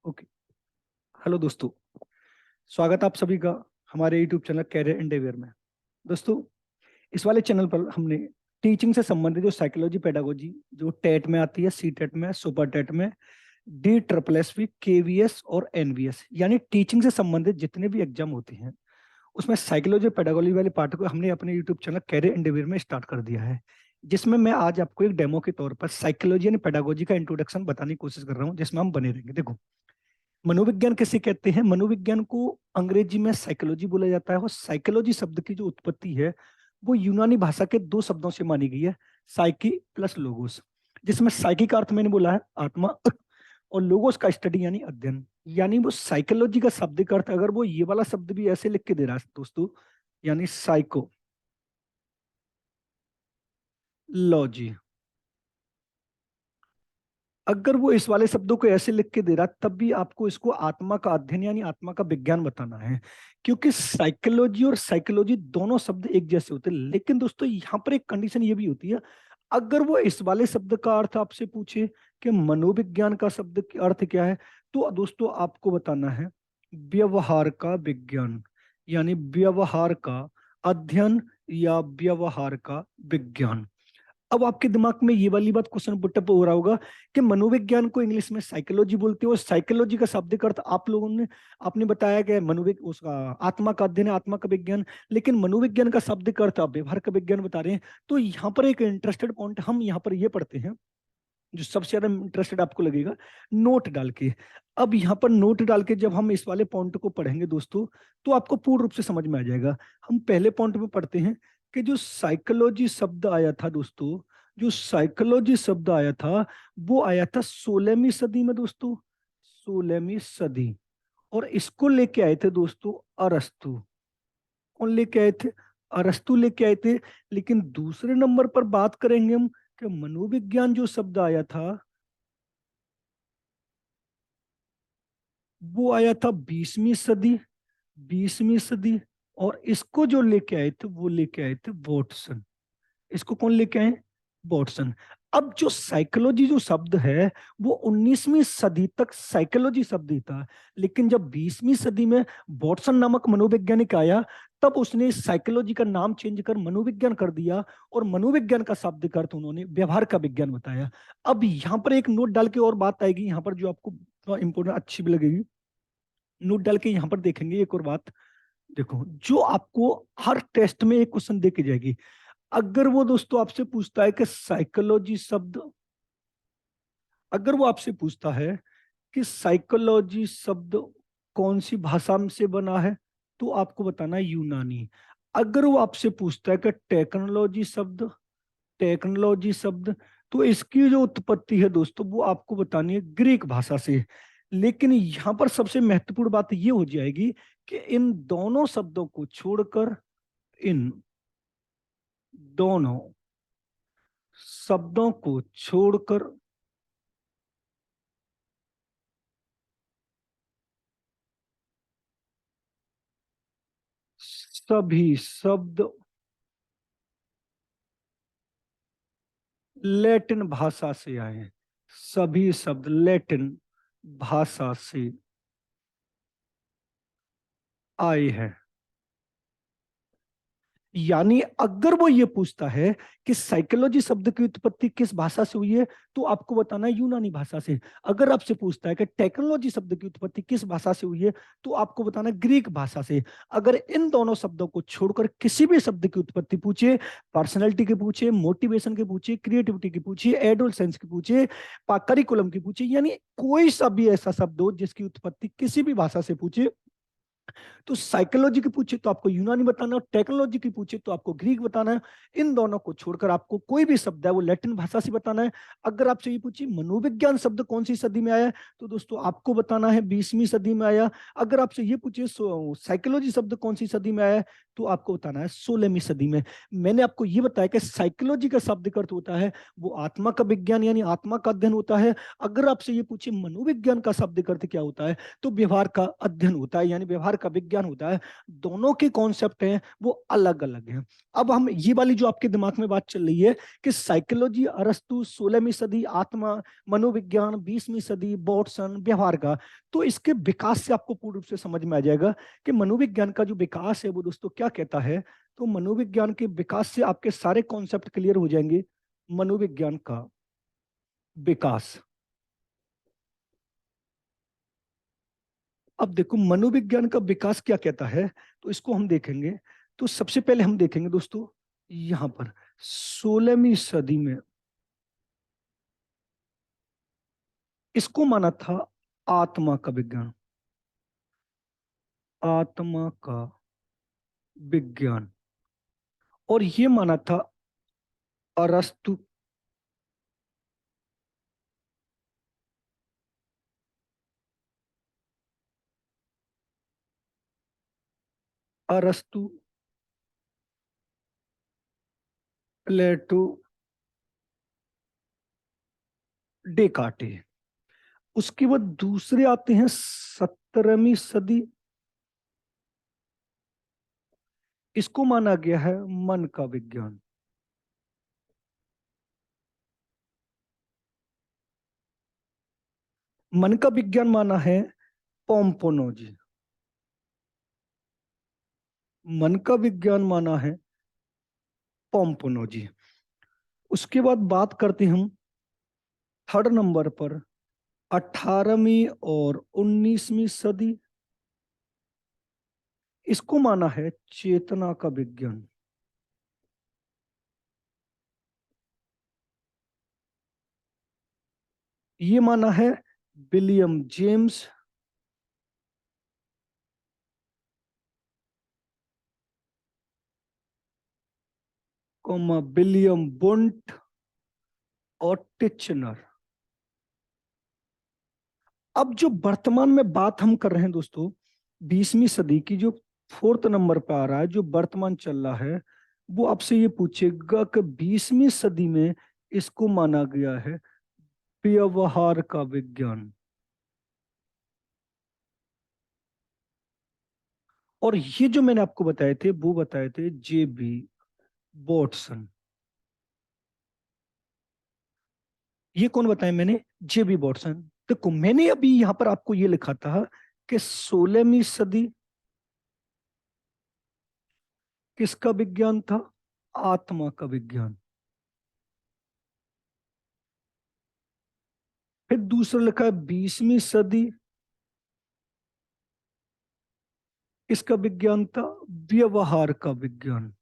Okay. Hello दोस्तों, स्वागत आप सभी का हमारे यूट्यूब चैनल कैरियर एंडेवियर में। दोस्तों, इस वाले चैनल पर हमने टीचिंग से संबंधित जो साइकोलॉजी पेडागोजी जो टेट में आती है, सी टेट में, सुपर टेट में, D triple S P, KVS और एनवीएस, यानी टीचिंग से संबंधित जितने भी एग्जाम होते हैं उसमें साइकोलॉजी पेडागोजी वाले पार्ट को हमने अपने यूट्यूब चैनल कैरियर एंडेवियर में स्टार्ट कर दिया है, जिसमें मैं आज आपको एक डेमो के तौर पर साइकोलॉजी एंड पेडागोजी का इंट्रोडक्शन बताने की कोशिश कर रहा हूँ, जिसमें हम बने रहेंगे। देखो, मनोविज्ञान किसे कहते हैं? मनोविज्ञान को अंग्रेजी में साइकोलॉजी बोला जाता है, और साइकोलॉजी शब्द की जो उत्पत्ति है वो यूनानी भाषा के दो शब्दों से मानी गई है, साइकी प्लस लोगोस, जिसमें साइकी का अर्थ मैंने बोला है आत्मा, और लोगोस का स्टडी यानी अध्ययन। यानी वो साइकोलॉजी का शाब्दिक अर्थ अगर वो ये वाला शब्द भी ऐसे लिख के दे रहा है दोस्तों, यानी साइको लॉजी, अगर वो इस वाले शब्दों को ऐसे लिख के दे रहा तब भी आपको इसको आत्मा का अध्ययन यानी आत्मा का विज्ञान बताना है, क्योंकि साइकोलॉजी और साइकोलॉजी दोनों शब्द एक जैसे होते हैं। लेकिन दोस्तों, यहाँ पर एक कंडीशन ये भी होती है, अगर वो इस वाले शब्द का अर्थ आपसे पूछे कि मनोविज्ञान का शब्द का अर्थ क्या है, तो दोस्तों आपको बताना है व्यवहार का विज्ञान, यानी व्यवहार का अध्ययन या व्यवहार का विज्ञान। अब आपके दिमाग में ये वाली बात क्वेश्चन पुटअप हो रहा होगा कि मनोविज्ञान को इंग्लिश में साइकोलॉजी बोलते हो, साइकोलॉजी का शाब्दिक अर्थ आप लोगों ने आपने बताया कि उसका आत्मा का अध्ययन है, आत्मा का विज्ञान, लेकिन मनोविज्ञान का शाब्दिक अर्थ आप व्यवहार का विज्ञान बता रहे हैं। तो यहाँ पर एक इंटरेस्टेड पॉइंट हम यहाँ पर ये पढ़ते हैं, जो सबसे ज्यादा इंटरेस्टेड आपको लगेगा, नोट डाल के। अब यहाँ पर नोट डाल के जब हम इस वाले पॉइंट को पढ़ेंगे दोस्तों, तो आपको पूर्ण रूप से समझ में आ जाएगा। हम पहले पॉइंट में पढ़ते हैं कि जो साइकोलॉजी शब्द आया था दोस्तों, जो साइकोलॉजी शब्द आया था वो आया था 16वीं सदी में दोस्तों, 16वीं सदी। और इसको लेके आए थे दोस्तों अरस्तु। कौन लेके आए थे? अरस्तु लेके आए थे। लेकिन दूसरे नंबर पर बात करेंगे हम कि मनोविज्ञान जो शब्द आया था वो आया था 20वीं सदी, 20वीं सदी। और इसको जो लेके आए थे वो लेके आए थे वॉटसन। इसको कौन लेके आए? वॉटसन। अब जो साइकोलॉजी जो शब्द है वो 19वीं सदी तक साइकोलॉजी शब्द ही था, लेकिन जब 20वीं सदी में वॉटसन नामक मनोवैज्ञानिक आया तब उसने साइकोलॉजी का नाम चेंज कर मनोविज्ञान कर दिया, और मनोविज्ञान का शाब्दिक अर्थ उन्होंने व्यवहार का विज्ञान बताया। अब यहाँ पर एक नोट डाल के और बात आएगी यहाँ पर जो आपको इंपोर्टेंट अच्छी भी लगेगी, नोट डाल के यहाँ पर देखेंगे एक और बात। देखो, जो आपको हर टेस्ट में एक क्वेश्चन दे के जाएगी, अगर वो दोस्तों आपसे पूछता है कि साइकोलॉजी शब्द, अगर वो आपसे पूछता है कि साइकोलॉजी शब्द कौन सी भाषा से बना है, तो आपको बताना है यूनानी। अगर वो आपसे पूछता है कि टेक्नोलॉजी शब्द, टेक्नोलॉजी शब्द, तो इसकी जो उत्पत्ति है दोस्तों वो आपको बतानी है ग्रीक भाषा से। लेकिन यहां पर सबसे महत्वपूर्ण बात ये हो जाएगी कि इन दोनों शब्दों को छोड़कर, इन दोनों शब्दों को छोड़कर सभी शब्द लैटिन भाषा से आए हैं, सभी शब्द लैटिन भाषा से आए हैं। यानी अगर वो ये पूछता है कि साइकोलॉजी शब्द की उत्पत्ति किस भाषा से हुई है, तो आपको बताना है यूनानी भाषा से। अगर आपसे पूछता है कि टेक्नोलॉजी शब्द की उत्पत्ति किस भाषा से हुई है, तो आपको बताना है ग्रीक भाषा से। अगर इन दोनों शब्दों को छोड़कर किसी भी शब्द की उत्पत्ति पूछे, पर्सनैलिटी की पूछे, मोटिवेशन की पूछे, क्रिएटिविटी की पूछे, एडोलसेंस की पूछे, करिकुलम की पूछे, यानी कोई सा भी ऐसा शब्द हो जिसकी उत्पत्ति किसी भी भाषा से पूछे, तो साइकोलॉजी की पूछे तो आपको यूनानी बताना है, टेक्नोलॉजी की पूछे तो आपको ग्रीक बताना है। इन दोनों को छोड़कर आपको कोई भी शब्द है वो लैटिन भाषा से बताना है। अगर आपसे ये पूछे मनोविज्ञान शब्द कौन सी सदी में आया, तो दोस्तों आपको बताना है 20वीं सदी में आया। अगर आपसे ये पूछे साइकोलॉजी शब्द कौन सी सदी में आया, तो आपको बताना है 16वीं सदी में। मैंने आपको ये बताया कि साइकोलॉजी का शाब्दिक अर्थ होता है वो आत्मा का विज्ञान यानी आत्मा का अध्ययन होता है। अगर आपसे ये पूछे मनोविज्ञान का शाब्दिक अर्थ क्या होता है, तो व्यवहार का अध्ययन होता है, यानी व्यवहार का विज्ञान होता है, दोनों के कॉन्सेप्ट हैं वो अलग अलग हैं। अब हम ये वाली जो आपके दिमाग में बात चल रही है कि साइकोलॉजी अरस्तु 16वीं सदी, आत्मा मनोविज्ञान 20वीं सदी, वॉटसन व्यवहार का, तो इसके विकास से आपको पूर्ण रूप से समझ में आ जाएगा कि मनोविज्ञान का जो विकास है वो दोस्तों क्या कहता है। तो मनोविज्ञान के विकास से आपके सारे कॉन्सेप्ट क्लियर हो जाएंगे। मनोविज्ञान का विकास, अब देखो मनोविज्ञान का विकास क्या कहता है, तो इसको हम देखेंगे। तो सबसे पहले हम देखेंगे दोस्तों यहां पर 16वीं सदी में इसको माना था आत्मा का विज्ञान, आत्मा का विज्ञान, और ये माना था अरस्तु, अरस्तु, प्लेटो, डेकार्टे। उसके बाद दूसरे आते हैं 17वीं सदी, इसको माना गया है मन का विज्ञान। मन का विज्ञान माना है पोम्पोनोजी, मन का विज्ञान माना है पोम्पोनोजी। उसके बाद बात करते हैं हम थर्ड नंबर पर 18वीं और 19वीं सदी, इसको माना है चेतना का विज्ञान। ये माना है विलियम जेम्स, विलियम बुंट और टिचनर। अब जो वर्तमान में बात हम कर रहे हैं दोस्तों 20वीं सदी की, जो फोर्थ नंबर पे आ रहा है, जो वर्तमान चल रहा है, वो आपसे ये पूछेगा कि 20वीं सदी में इसको माना गया है व्यवहार का विज्ञान। और ये जो मैंने आपको बताए थे वो बताए थे जे बी वॉटसन। ये कौन बताया मैंने? J B Watson. देखो मैंने अभी यहां पर आपको ये लिखा था कि 16वीं सदी किसका विज्ञान था? आत्मा का विज्ञान। फिर दूसरा लिखा है 20वीं सदी इसका विज्ञान था व्यवहार का विज्ञान।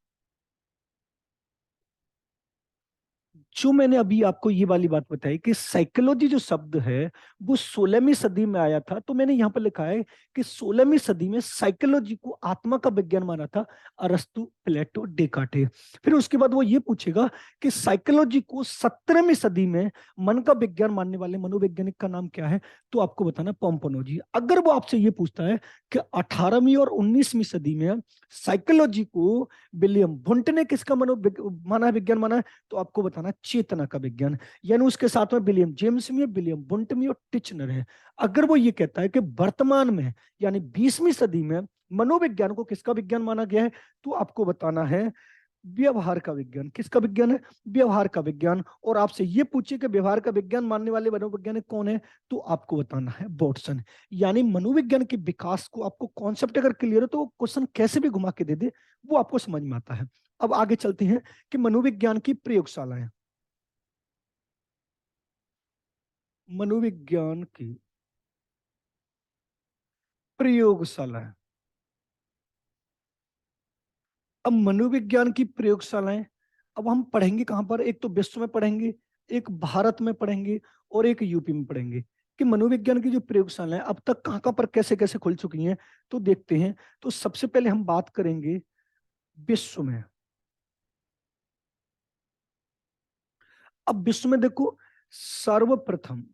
जो मैंने अभी आपको ये वाली बात बताई कि साइकोलॉजी जो शब्द है वो 16वीं सदी में आया था, तो मैंने यहां पर लिखा है कि 16वीं सदी में साइकोलॉजी को आत्मा का विज्ञान माना था अरस्तु, प्लेटो, डेकार्टे। फिर उसके बाद वो ये पूछेगा कि साइकोलॉजी को 17वीं सदी में मन का विज्ञान मानने वाले मनोवैज्ञानिक का नाम क्या है? तो आपको बताना पोम्पोनोजी। अगर वो आपसे ये पूछता है कि 18वीं और 19वीं सदी में साइकोलॉजी को विलियम वुंट ने किसका माना विज्ञान माना, तो आपको बताना चेतना का विज्ञान। यानी उसके साथ में विलियम जेम्स में, विलियम बुंट में और टिचनर है। अगर वो ये कहता है कि वर्तमान में यानी 20वीं सदी में मनोविज्ञान को किसका विज्ञान माना गया है, तो आपको बताना है व्यवहार का विज्ञान। किसका विज्ञान है? व्यवहार का विज्ञान। और आपसे ये पूछे कि व्यवहार का विज्ञान मानने वाले मनोवैज्ञानिक कौन है, तो आपको बताना है वॉटसन। यानी मनोविज्ञान के विकास को आपको कॉन्सेप्ट अगर क्लियर हो तो क्वेश्चन कैसे भी घुमा के दे दे वो आपको समझ में आता है। अब आगे चलते हैं कि मनोविज्ञान की प्रयोगशालाएं, मनोविज्ञान की प्रयोगशालाएं। अब मनोविज्ञान की प्रयोगशालाएं, अब हम पढ़ेंगे कहां पर? एक तो विश्व में पढ़ेंगे, एक भारत में पढ़ेंगे और एक यूपी में पढ़ेंगे कि मनोविज्ञान की जो प्रयोगशालाएं अब तक कहां कहां पर कैसे कैसे खुल चुकी हैं। तो देखते हैं। तो सबसे पहले हम बात करेंगे विश्व में। अब विश्व में देखो सर्वप्रथम,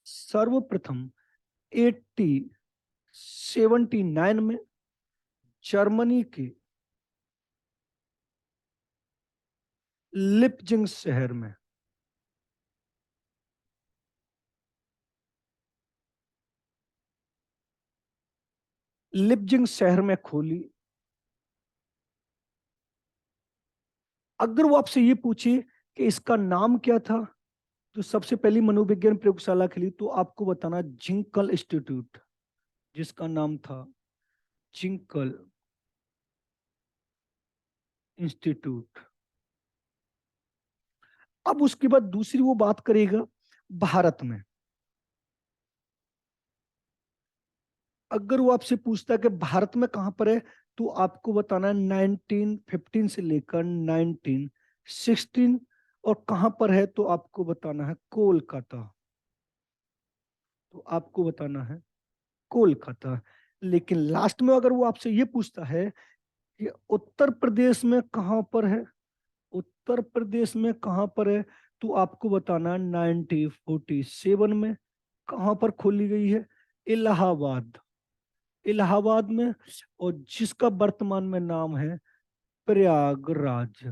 सर्वप्रथम 1879 में जर्मनी के लिपजिंग शहर में, लिपजिंग शहर में खोली। अगर वो आपसे ये पूछे कि इसका नाम क्या था, जो सबसे पहली मनोविज्ञान प्रयोगशाला खुली, तो आपको बताना जिंकल इंस्टीट्यूट, जिसका नाम था जिंकल इंस्टीट्यूट। अब उसके बाद दूसरी वो बात करेगा भारत में। अगर वो आपसे पूछता है कि भारत में कहां पर है, तो आपको बताना है 1915 से लेकर 1916, और कहां पर है तो आपको बताना है कोलकाता। तो आपको बताना है कोलकाता। लेकिन लास्ट में अगर वो आपसे ये पूछता है कि उत्तर प्रदेश में कहां पर है, उत्तर प्रदेश में कहां पर है, तो आपको बताना है 1947 में। कहां पर खोली गई है? इलाहाबाद, इलाहाबाद में। और जिसका वर्तमान में नाम है प्रयागराज,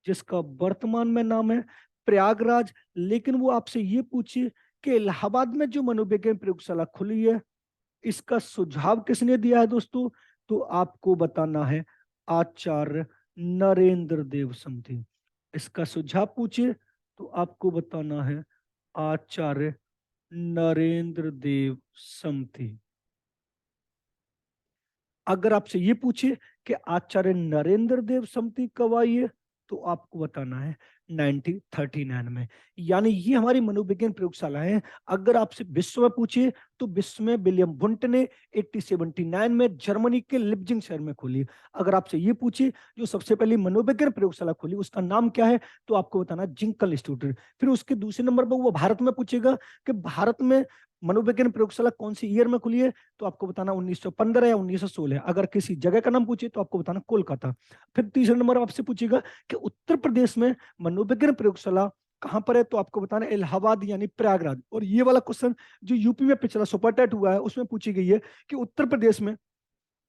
जिसका वर्तमान में नाम है प्रयागराज। लेकिन वो आपसे ये पूछिए कि इलाहाबाद में जो मनोविज्ञान प्रयोगशाला खुली है, इसका सुझाव किसने दिया है दोस्तों? तो आपको बताना है आचार्य नरेंद्र देव समधी। इसका सुझाव पूछिए तो आपको बताना है आचार्य नरेंद्र देव समधी। अगर आपसे ये पूछे कि आचार्य नरेंद्र देव समती कब आई है, तो आपको बताना है 1939 में। यानी ये हमारी मनोविज्ञान प्रयोगशाला है। अगर आपसे विश्व में पूछे, तो विश्व में विलियम वुंट ने 1879 में जर्मनी के लिप्जिंग शहर में खोली। अगर आपसे ये पूछे जो सबसे पहली मनोविज्ञान प्रयोगशाला खोली उसका नाम क्या है, तो आपको बताना जिंकल इंस्टीट्यूट। फिर उसके दूसरे नंबर पर वो भारत में पूछेगा कि भारत में मनोविज्ञान प्रयोगशाला कौन सी ईयर में खुली है, तो आपको बताना 1915 या 1916। अगर किसी जगह का नाम पूछे तो आपको बताना कोलकाता। फिर तीसरा नंबर आपसे पूछेगा कि उत्तर प्रदेश में मनोविज्ञान प्रयोगशाला कहां पर है, तो आपको बताना इलाहाबाद यानी प्रयागराज। और ये वाला क्वेश्चन जो यूपी में पिछला सुपर टेट हुआ है उसमें पूछी गई है कि उत्तर प्रदेश में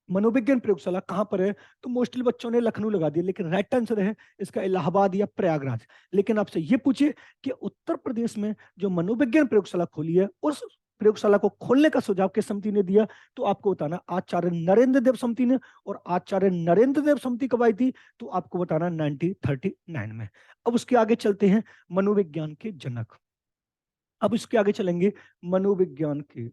मनोविज्ञान प्रयोगशाला कहां पर है, तो मोस्टली बच्चों ने लखनऊ लगा दिया, लेकिन राइट आंसर है इसका इलाहाबाद या प्रयागराज। लेकिन आपसे ये पूछे कि उत्तर प्रदेश में जो मनोविज्ञान प्रयोगशाला खोली है, उस प्रयोगशाला को खोलने का सुझाव किस समिति ने दिया, तो आपको बताना आचार्य नरेंद्र देव समिति ने। और आचार्य नरेंद्र देव समिति कब आई थी, तो आपको बताना 1939 में। अब उसके आगे चलते हैं मनोविज्ञान के जनक। अब इसके आगे चलेंगे मनोविज्ञान के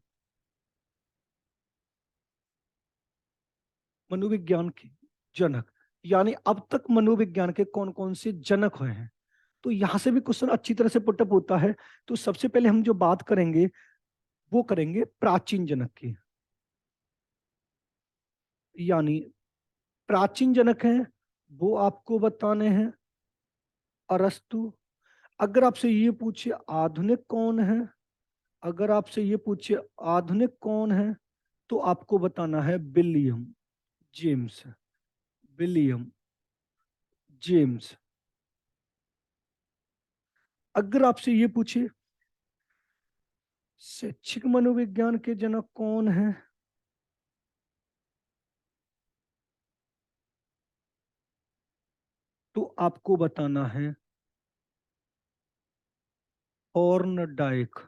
मनोविज्ञान के जनक, यानी अब तक मनोविज्ञान के कौन कौन से जनक हुए हैं। तो यहां से भी क्वेश्चन अच्छी तरह से पुटअप होता है। तो सबसे पहले हम जो बात करेंगे वो करेंगे प्राचीन जनक की। यानी प्राचीन जनक हैं वो आपको बताने हैं अरस्तु। अगर आपसे ये पूछे आधुनिक कौन है, अगर आपसे ये पूछे आधुनिक कौन है, तो आपको बताना है विलियम जेम्स, विलियम जेम्स। अगर आपसे ये पूछे शैक्षिक मनोविज्ञान के जनक कौन है, तो आपको बताना है हॉर्नडाइक।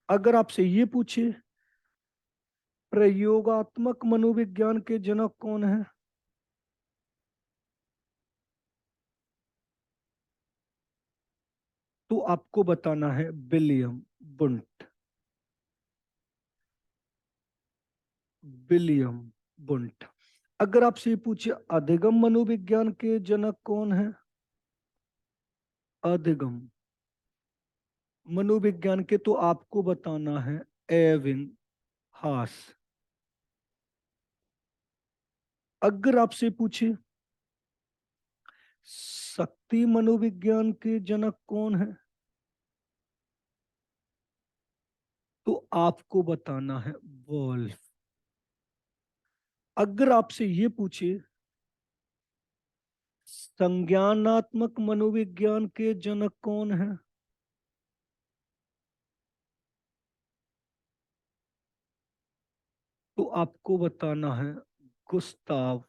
अगर आपसे ये पूछे प्रयोगात्मक मनोविज्ञान के जनक कौन है, तो आपको बताना है विलियम बुंट, विलियम बुंट। अगर आपसे ये पूछे अधिगम मनोविज्ञान के जनक कौन है, अधिगम मनोविज्ञान के, तो आपको बताना है एविन हास। अगर आपसे पूछे शक्ति मनोविज्ञान के जनक कौन है, तो आपको बताना है वॉल्फ। अगर आपसे ये पूछे संज्ञानात्मक मनोविज्ञान के जनक कौन है, तो आपको बताना है गुस्ताव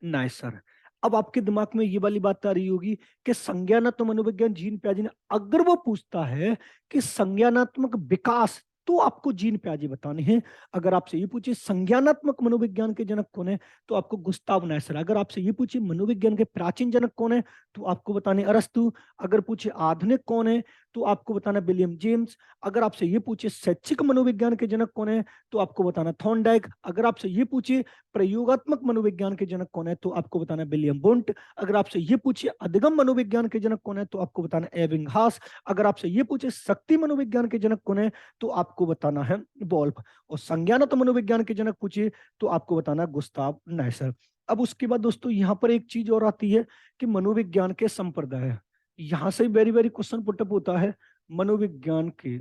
नाइसर। अब आपके दिमाग में ये वाली बात आ रही होगी कि संज्ञानात्मक मनोविज्ञान, जीन पियाजे ने, अगर वो पूछता है कि संज्ञानात्मक विकास, तो आपको जीन पियाजे बताने हैं। अगर आपसे ये पूछे संज्ञानात्मक मनोविज्ञान के जनक कौन है, तो आपको गुस्ताव नायसर। अगर आपसे ये पूछे मनोविज्ञान के प्राचीन जनक कौन है, तो आपको बताने अरस्तु। अगर पूछे आधुनिक कौन है, तो आपको बताना विलियम जेम्स। अगर आपसे ये पूछे शैक्षिक मनोविज्ञान के जनक कौन है, तो आपको बताना थॉर्नडाइक। अगर आपसे ये पूछे प्रयोगात्मक मनोविज्ञान के जनक कौन है, तो आपको बताना विलियम बुंट। अगर आपसे ये पूछे अधिगम मनोविज्ञान के जनक कौन है, तो आपको बताना एबिंगहास। अगर आपसे ये पूछे शक्ति मनोविज्ञान के जनक कौन है, तो आपको बताना है वोल्फ। और संज्ञानात्मक मनोविज्ञान के जनक पूछे, तो आपको बताना गुस्ताव नायसर। अब उसके बाद दोस्तों यहाँ पर एक चीज और आती है कि मनोविज्ञान के संप्रदाय। यहां से वेरी वेरी क्वेश्चन पुटअप होता है, मनोविज्ञान के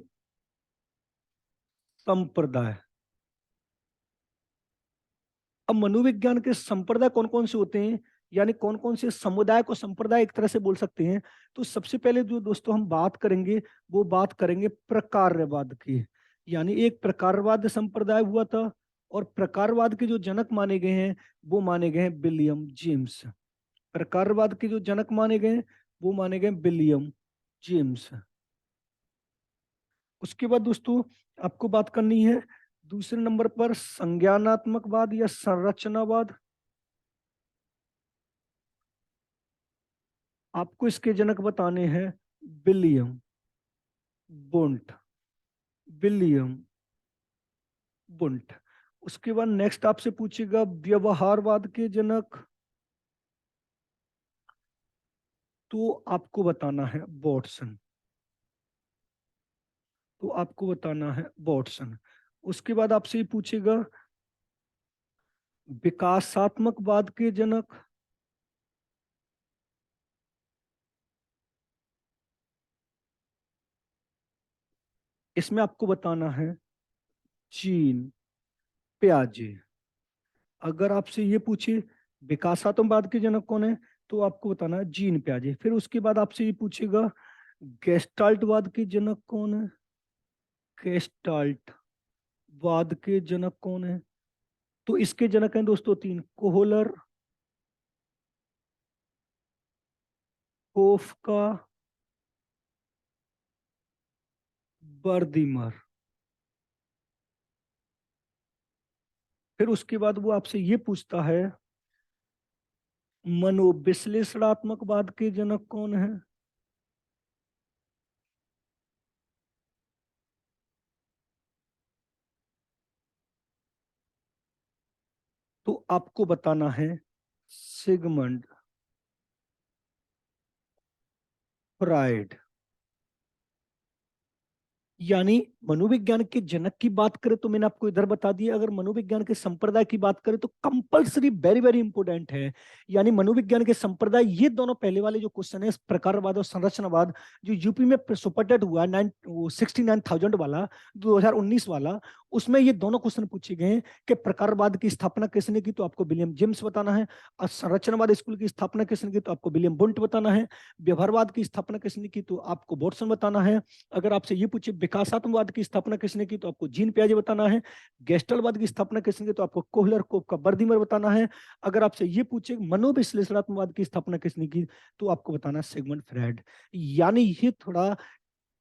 संप्रदाय। अब मनोविज्ञान के संप्रदाय कौन कौन से होते हैं, यानी कौन कौन से समुदाय को संप्रदाय एक तरह से बोल सकते हैं। तो सबसे पहले जो दोस्तों हम बात करेंगे, वो बात करेंगे प्रकारवाद की। यानी एक प्रकारवाद संप्रदाय हुआ था, और प्रकारवाद के जो जनक माने गए हैं, वो माने गए हैं विलियम जेम्स। प्रकारवाद के जो जनक माने गए हैं, वो माने गए विलियम जेम्स। उसके बाद दोस्तों आपको बात करनी है दूसरे नंबर पर संज्ञानात्मकवाद या संरचनावाद। आपको इसके जनक बताने हैं विलियम बुंट। विलियम बुंट। उसके बाद नेक्स्ट आपसे पूछेगा व्यवहारवाद के जनक, तो आपको बताना है वॉटसन। तो आपको बताना है वॉटसन। उसके बाद आपसे पूछेगा विकासात्मकवाद के जनक, इसमें आपको बताना है जीन पियाजे। अगर आपसे ये पूछे विकासात्मकवाद के जनक कौन है, तो आपको बताना है जीन पियाजे। फिर उसके बाद आपसे ये पूछेगा गेस्टाल्टवाद के जनक कौन है। गेस्टाल्ट वाद के जनक कौन है, तो इसके जनक हैं दोस्तों तीन, कोहलर, कोफका, बर्दिमर। फिर उसके बाद वो आपसे ये पूछता है मनोविश्लेषणात्मकवाद के जनक कौन है, तो आपको बताना है सिगमंड फ्राइड। यानी मनोविज्ञान के जनक की बात करें तो मैंने आपको इधर बता दिया, अगर मनोविज्ञान के संप्रदाय की बात करें तो कंपलसरी वेरी वेरी इंपोर्टेंट है। यानी मनोविज्ञान के संप्रदाय, ये दोनों पहले वाले जो क्वेश्चन है प्रकारवाद और संरचनावाद, जो यूपी में सुपरटेट हुआ 69,000 वाला 2019 वाला, उसमें ये दोनों क्वेश्चन पूछे गए हैं कि प्रकारवाद की स्थापना किसने की, तो आपको विलियम जेम्स बताना है। और संरचनावाद स्कूल की स्थापना किसने की, तो आपको विलियम बुंट बताना है। व्यवहारवाद की स्थापना किसने की, तो आपको वॉटसन बताना है। अगर आपसे ये पूछे विकासात्मकवाद की स्थापना किसने की, तो आपको जीन पियाजे बताना है। गेस्टलवाद की स्थापना किसने की, तो आपको कोहलर, कोफका, बर्दिमर बताना है। अगर आपसे ये पूछे मनोविश्लेषणात्मकवाद की स्थापना किसने की, तो आपको बताना है सिगमंड फ्राइड। यानी ये थोड़ा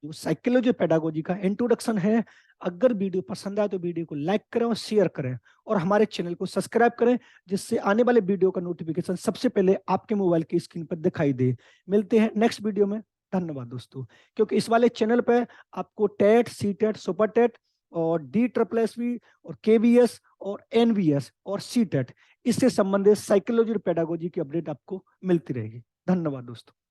जो साइकोलॉजी पेडागोजी का इंट्रोडक्शन है। अगर वीडियो पसंद आए तो वीडियो को लाइक करें और शेयर करें, और हमारे चैनल को सब्सक्राइब करें, जिससे आने वाले वीडियो का नोटिफिकेशन सबसे पहले आपके मोबाइल की स्क्रीन पर दिखाई दे। मिलते हैं नेक्स्ट वीडियो में। धन्यवाद दोस्तों। क्योंकि इस वाले चैनल पे आपको TET, C TET, super TET और DSSB और KVS और NVS और सी टेट, इससे संबंधित साइकोलॉजी और पेडागोजी की अपडेट आपको मिलती रहेगी। धन्यवाद दोस्तों।